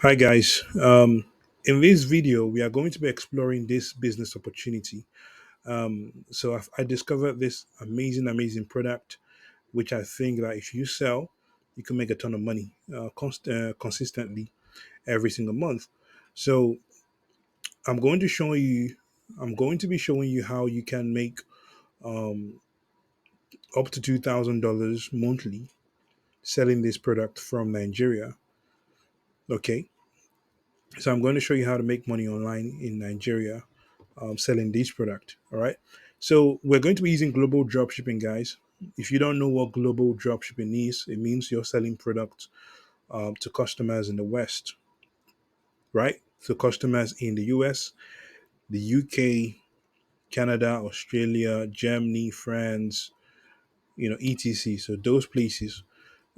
Hi guys. In this video, we are going to be exploring this business opportunity. I discovered this amazing product, which I think that if you sell, you can make a ton of money consistently every single month. So I'm going to show you. I'm going to be showing you how you can make um, up to $2,000 monthly selling this product from Nigeria. Okay, so I'm going to show you how to make money online in Nigeria selling this product. All right. So we're going to be using global dropshipping, guys. If you don't know what global dropshipping is, it means you're selling products to customers in the West, right? So customers in the US, the UK, Canada, Australia, Germany, France, etc. So those places,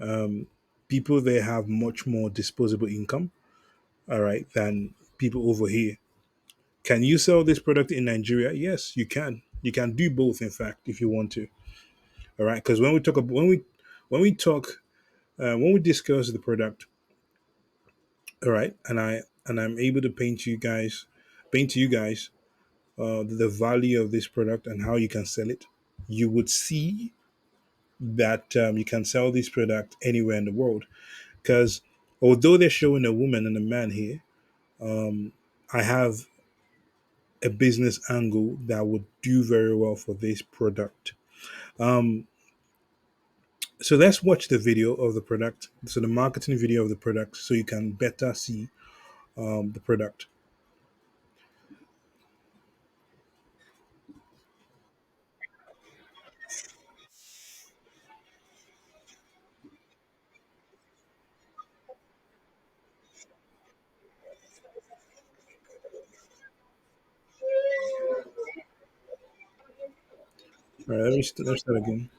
um, people there have much more disposable income, all right, than people over here. Can you sell this product in Nigeria? Yes, you can. You can do both, in fact, if you want to. All right, because when we talk when we discuss the product, all right, and I'm able to paint to you guys the value of this product and how you can sell it. You would see that you can sell this product anywhere in the world. Because although they're showing a woman and a man here, I have a business angle that would do very well for this product. Um, so let's watch the video of the product. So the marketing video of the product, so you can better see the product. All right, let's start again.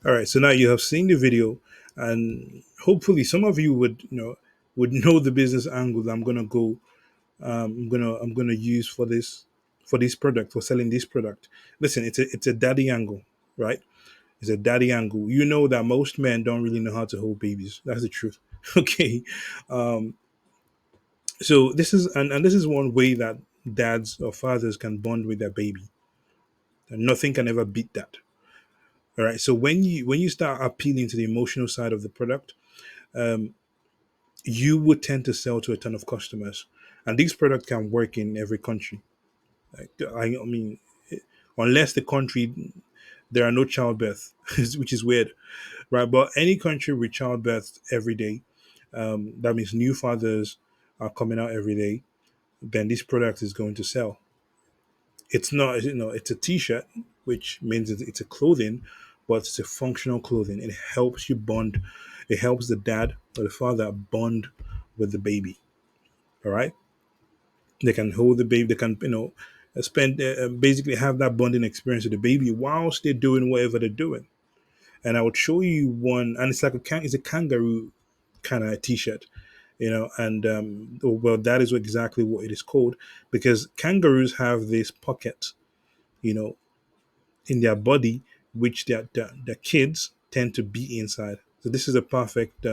All right, so now you have seen the video, and hopefully some of you would know the business angle that I'm gonna use for this product for selling this product. Listen, it's a daddy angle, right? It's a daddy angle. You know that most men don't really know how to hold babies. That's the truth. Okay, so and this is one way that dads or fathers can bond with their baby, and nothing can ever beat that. All right. So when you start appealing to the emotional side of the product, you would tend to sell to a ton of customers, and this product can work in every country. Like, I mean, unless the country there are no childbirth, which is weird, right? But any country with childbirth every day, that means new fathers are coming out every day. Then this product is going to sell. It's not, it's a T-shirt, which means it's a clothing, but it's a functional clothing. It helps you bond. It helps the dad or the father bond with the baby. All right, they can hold the baby. They can, spend basically have that bonding experience with the baby whilst they're doing whatever they're doing. And I would show you one, and it's like it's a kangaroo kind of T-shirt, and well, that is exactly what it is called because kangaroos have this pocket, you know, in their body, which their kids tend to be inside. So this is a perfect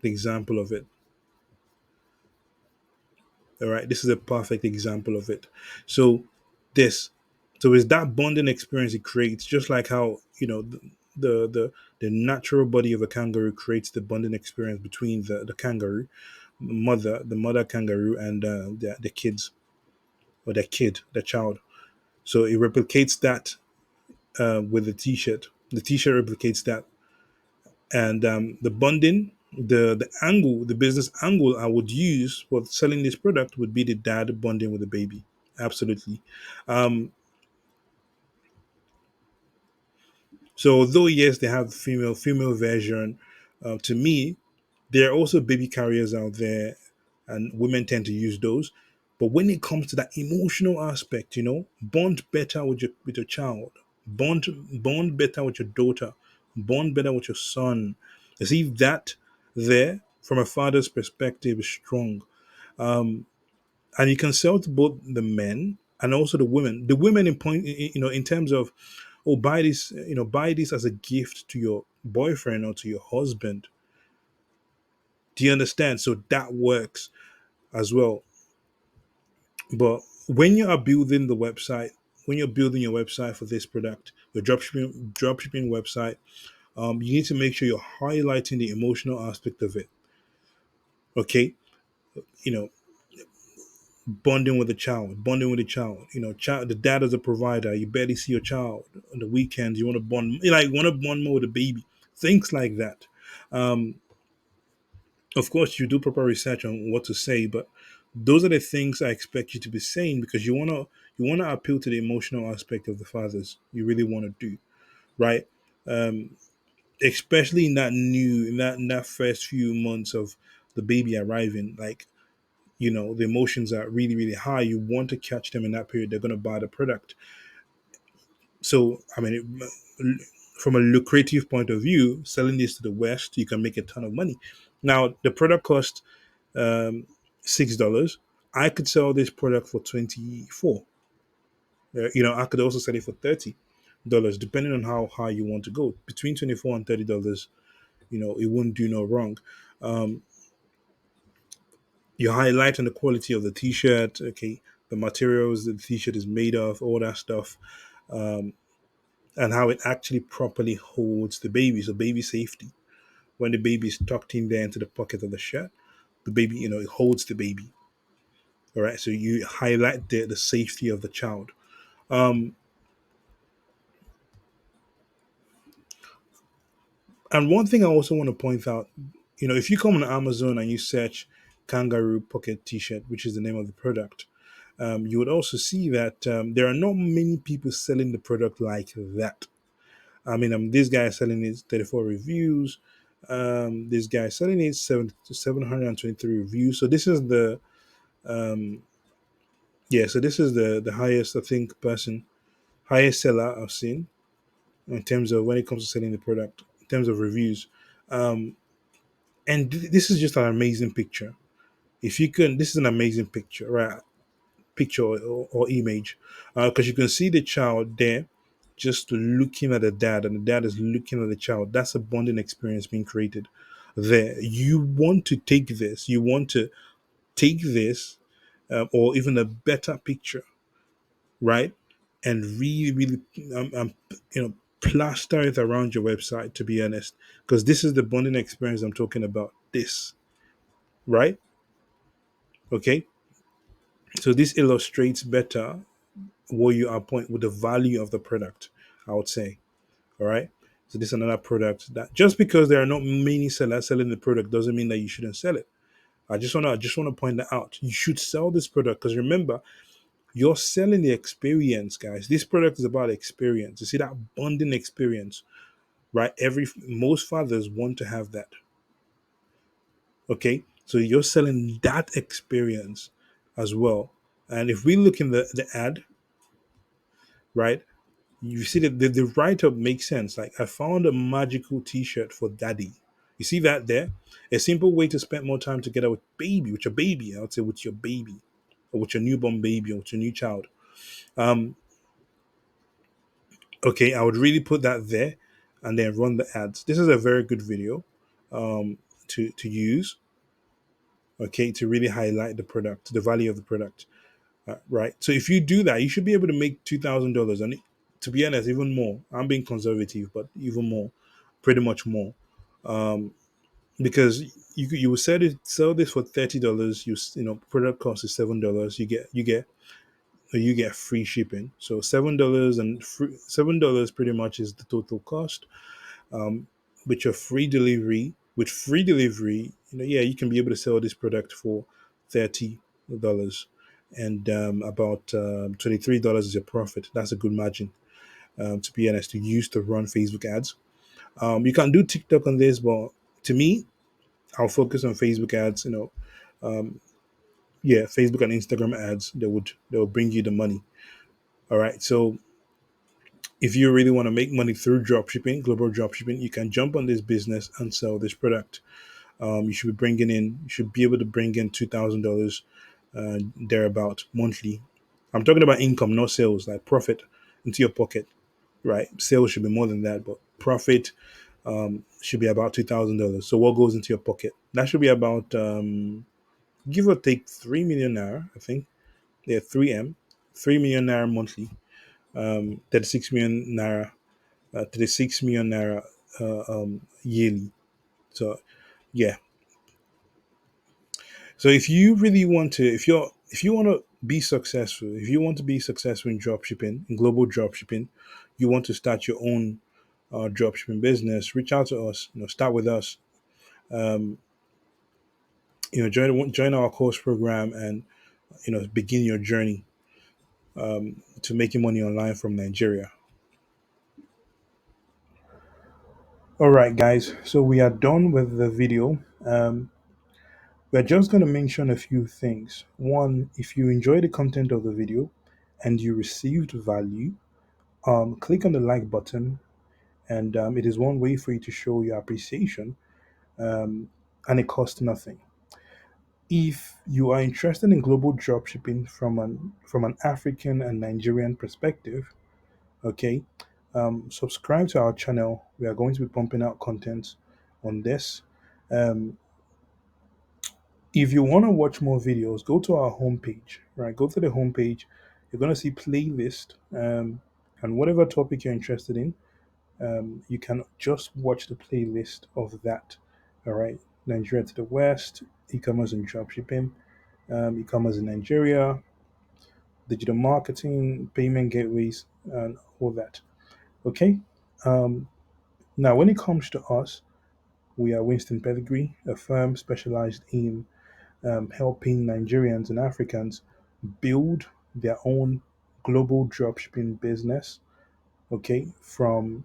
example of it. All right, this is a perfect example of it. So this, so it's that bonding experience it creates, just like how the the, the natural body of a kangaroo creates the bonding experience between the kangaroo the mother kangaroo and the kids or the child. So it replicates that with the t-shirt. The t-shirt replicates that, and the bonding, the angle, the business angle I would use for selling this product would be the dad bonding with the baby. Absolutely. Um, so although yes, they have female version, to me, there are also baby carriers out there, and women tend to use those. But when it comes to that emotional aspect, bond better with your child, bond better with your daughter, bond better with your son. You see that there from a father's perspective is strong. Um, and you can sell to both the men and also the women. The women in point, in terms of, oh, buy this, buy this as a gift to your boyfriend or to your husband. Do you understand? So that works as well. But when you are building the website, when you're building your website for this product, your dropshipping website, you need to make sure you're highlighting the emotional aspect of it. Okay, you know, bonding with the child. The dad is a provider. You barely see your child on the weekends. You want to bond, more with the baby. Things like that. Um, of course, you do proper research on what to say, but those are the things I expect you to be saying because you wanna appeal to the emotional aspect of the fathers. You really want to do right. Um, Especially in that first few months of the baby arriving, like the emotions are really really high. You want to catch them in that period. They're going to buy the product. So I mean, from a lucrative point of view, selling this to the west, you can make a ton of money. Now the product cost $6. I could sell this product for 24. I could also sell it for $30, depending on how high you want to go. Between 24 and $30, it wouldn't do no wrong. Um, you highlight on the quality of the t-shirt, okay, the materials that the t-shirt is made of, all that stuff, um, and how it actually properly holds the baby. So baby safety. When the baby is tucked in there into the pocket of the shirt, the baby, it holds the baby. All right. So you highlight the safety of the child. Um, and one thing I also want to point out, if you come on Amazon and you search Kangaroo Pocket T-shirt, which is the name of the product, you would also see that there are not many people selling the product like that. I mean, this guy is selling it 34 reviews. This guy is selling it 723 reviews. So this is the um, so this is the highest I think highest seller I've seen in terms of when it comes to selling the product in terms of reviews. Um, and this is just an amazing picture. If you can, this is an amazing picture, right? Picture or image, because you can see the child there just looking at the dad, and the dad is looking at the child. That's a bonding experience being created there. You want to take this, or even a better picture, right? And really, really, plaster it around your website, to be honest, because this is the bonding experience I'm talking about. This, right? Okay. So this illustrates better what you are point with the value of the product, I would say. All right. So this is another product that just because there are not many sellers selling the product doesn't mean that you shouldn't sell it. I just wanna point that out. You should sell this product because remember, you're selling the experience, guys. This product is about experience. You see that bonding experience, right? Most fathers want to have that. Okay. So you're selling that experience as well. And if we look in the ad, right? You see that the write-up makes sense. Like, I found a magical t-shirt for daddy. You see that there? A simple way to spend more time together with your baby. I would say with your baby, or with your newborn baby, or with your new child. Um, okay, I would really put that there and then run the ads. This is a very good video um, to use, okay, to really highlight the product, the value of the product. Right. So if you do that, you should be able to make $2,000, and to be honest, even more. I'm being conservative, but even more, pretty much more, um, because you will sell this for $30. Product cost is $7. You get free shipping. So $7 pretty much is the total cost. Um, with free delivery, yeah, you can be able to sell this product for $30, and about $23 is your profit. That's a good margin, to be honest, to use to run Facebook ads. You can do TikTok on this, but to me, I'll focus on Facebook ads. Yeah, Facebook and Instagram ads. They will bring you the money. All right, so If you really want to make money through dropshipping, global dropshipping, you can jump on this business and sell this product. You should be bringing in, you should be able to bring in $2,000 thereabout monthly. I'm talking about income, not sales, like profit into your pocket, right? Sales should be more than that, but profit should be about $2,000. So what goes into your pocket? That should be about give or take 3 million naira, I think. Yeah, 3M, 3 million naira monthly, 36 million naira, 36 million naira yearly. So yeah, so if you really want to, if you want to be successful, if you want to be successful in dropshipping, in global dropshipping, you want to start your own dropshipping business, reach out to us. Start with us. Um, join our course program and begin your journey to making money online from Nigeria. All right, guys. So we are done with the video. We're just going to mention a few things. One, if you enjoy the content of the video and you received value, click on the like button, and it is one way for you to show your appreciation, um, and it costs nothing. If you are interested in global dropshipping from an African and Nigerian perspective, okay, subscribe to our channel. We are going to be pumping out content on this. Um, if you want to watch more videos, go to our homepage. Right, go to the homepage. You're going to see playlist, and whatever topic you're interested in, you can just watch the playlist of that. All right, Nigeria to the West, e-commerce and dropshipping, e-commerce in Nigeria, digital marketing, payment gateways, and all that. Okay. Um, Now, when it comes to us, we are Winston Pedigree, a firm specialized in helping Nigerians and Africans build their own global dropshipping business. Okay, from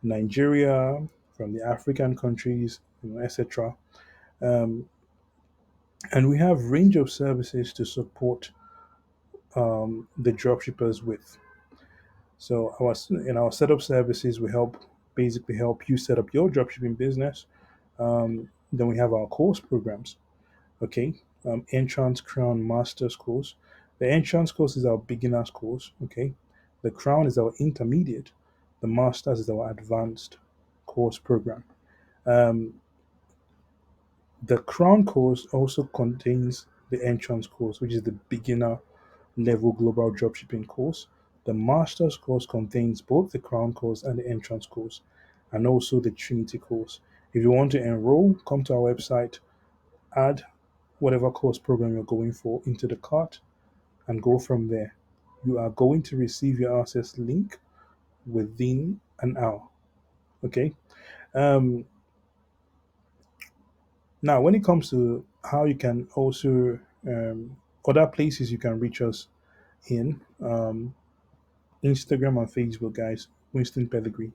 Nigeria, from the African countries, etc. Um, and we have range of services to support the dropshippers with. So in our setup services, we basically help you set up your dropshipping business. Then we have our course programs. Okay, entrance, crown, master's course. The entrance course is our beginner's course. Okay, the crown is our intermediate. The master's is our advanced course program. Um, the crown course also contains the entrance course, which is the beginner level global dropshipping course. The master's course contains both the crown course and the entrance course, and also the Trinity course. If you want to enroll, come to our website, add whatever course program you're going for into the cart, and go from there. You are going to receive your access link within an hour. Okay. Um, Now, when it comes to how you can also other places you can reach us in Instagram and Facebook, guys. Winston Pedigree,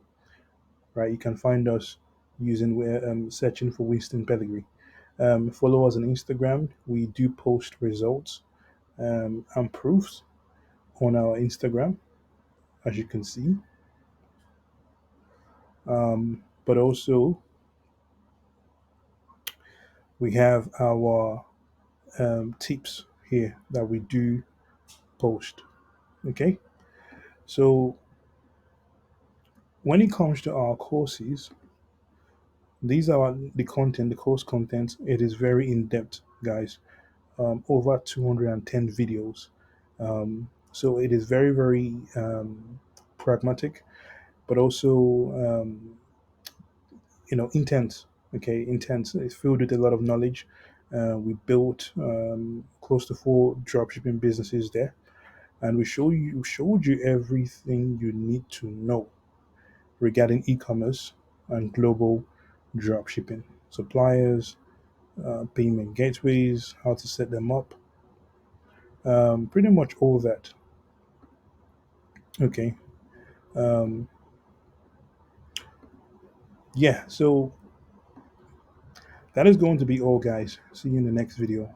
right? You can find us using searching for Winston Pedigree. Follow us on Instagram. We do post results and proofs on our Instagram, as you can see. But also, we have our tips here that we do post. Okay, so when it comes to our courses, these are the content, the course content. It is very in depth, guys. Over 210 videos. So it is very, very pragmatic, but also intense. Okay, intense. It's filled with a lot of knowledge. We built close to four dropshipping businesses there, and we showed you everything you need to know regarding e-commerce and global dropshipping, suppliers, payment gateways, how to set them up, pretty much all that. Okay. Um, yeah. So that is going to be all, guys. See you in the next video.